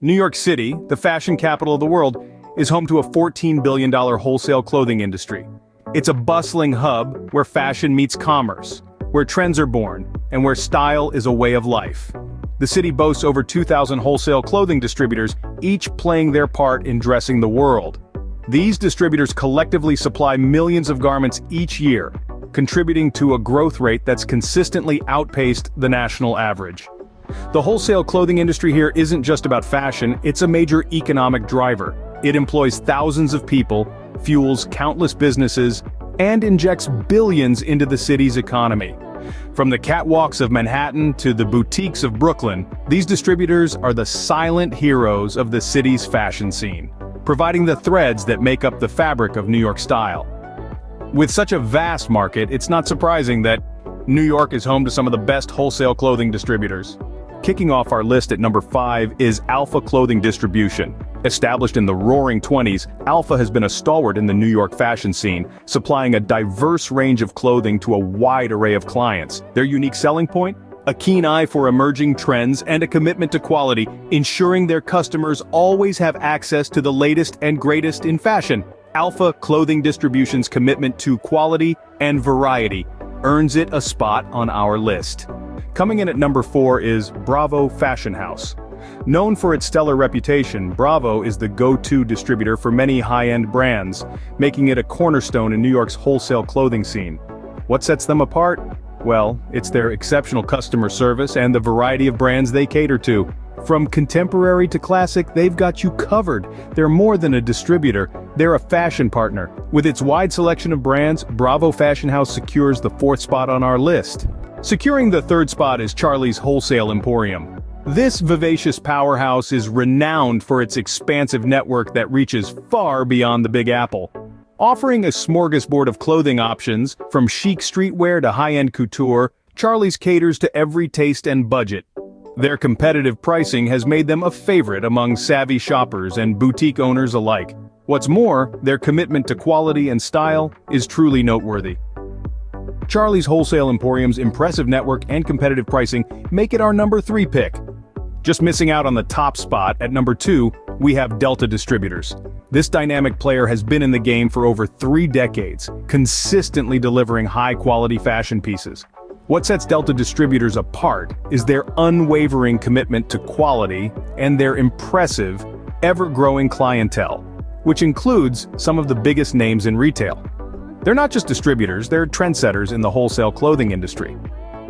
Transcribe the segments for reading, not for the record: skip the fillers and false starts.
New York City, the fashion capital of the world, is home to a $14 billion wholesale clothing industry. It's a bustling hub where fashion meets commerce, where trends are born, and where style is a way of life. The city boasts over 2,000 wholesale clothing distributors, each playing their part in dressing the world. These distributors collectively supply millions of garments each year, contributing to a growth rate that's consistently outpaced the national average. The wholesale clothing industry here isn't just about fashion, it's a major economic driver. It employs thousands of people, fuels countless businesses, and injects billions into the city's economy. From the catwalks of Manhattan to the boutiques of Brooklyn, these distributors are the silent heroes of the city's fashion scene, providing the threads that make up the fabric of New York style. With such a vast market, it's not surprising that New York is home to some of the best wholesale clothing distributors. Kicking off our list at number 5 is Alpha Clothing Distribution. Established in the roaring 20s, Alpha has been a stalwart in the New York fashion scene, supplying a diverse range of clothing to a wide array of clients. Their unique selling point? A keen eye for emerging trends and a commitment to quality, ensuring their customers always have access to the latest and greatest in fashion. Alpha Clothing Distribution's commitment to quality and variety earns it a spot on our list. Coming in at number 4 is Bravo Fashion House. Known for its stellar reputation, Bravo is the go-to distributor for many high-end brands, making it a cornerstone in New York's wholesale clothing scene. What sets them apart? Well, it's their exceptional customer service and the variety of brands they cater to. From contemporary to classic, they've got you covered. They're more than a distributor, they're a fashion partner. With its wide selection of brands, Bravo Fashion House secures the 4th spot on our list. Securing the 3rd spot is Charlie's Wholesale Emporium. This vivacious powerhouse is renowned for its expansive network that reaches far beyond the Big Apple. Offering a smorgasbord of clothing options, from chic streetwear to high-end couture, Charlie's caters to every taste and budget. Their competitive pricing has made them a favorite among savvy shoppers and boutique owners alike. What's more, their commitment to quality and style is truly noteworthy. Charlie's Wholesale Emporium's impressive network and competitive pricing make it our number 3 pick. Just missing out on the top spot, at number 2, we have Delta Distributors. This dynamic player has been in the game for over 3 decades, consistently delivering high-quality fashion pieces. What sets Delta Distributors apart is their unwavering commitment to quality and their impressive, ever-growing clientele, which includes some of the biggest names in retail. They're not just distributors, they're trendsetters in the wholesale clothing industry.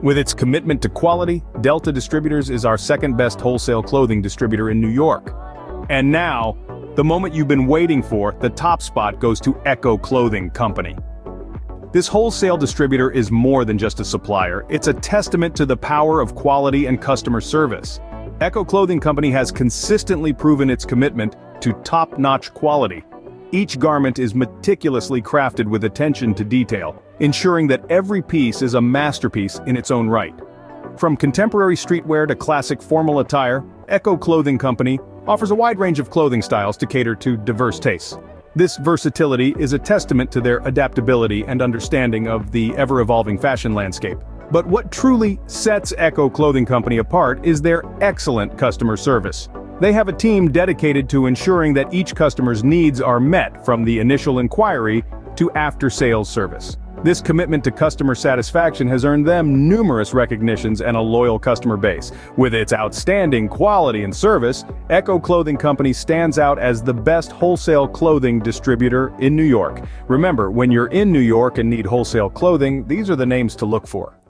With its commitment to quality, Delta Distributors is our 2nd best wholesale clothing distributor in New York. And now, the moment you've been waiting for, the top spot goes to Echo Clothing Company. This wholesale distributor is more than just a supplier, it's a testament to the power of quality and customer service. Echo Clothing Company has consistently proven its commitment to top-notch quality. Each garment is meticulously crafted with attention to detail, ensuring that every piece is a masterpiece in its own right. From contemporary streetwear to classic formal attire, Echo Clothing Company offers a wide range of clothing styles to cater to diverse tastes. This versatility is a testament to their adaptability and understanding of the ever-evolving fashion landscape. But what truly sets Echo Clothing Company apart is their excellent customer service. They have a team dedicated to ensuring that each customer's needs are met, from the initial inquiry to after-sales service. This commitment to customer satisfaction has earned them numerous recognitions and a loyal customer base. With its outstanding quality and service, Echo Clothing Company stands out as the best wholesale clothing distributor in New York. Remember, when you're in New York and need wholesale clothing, these are the names to look for.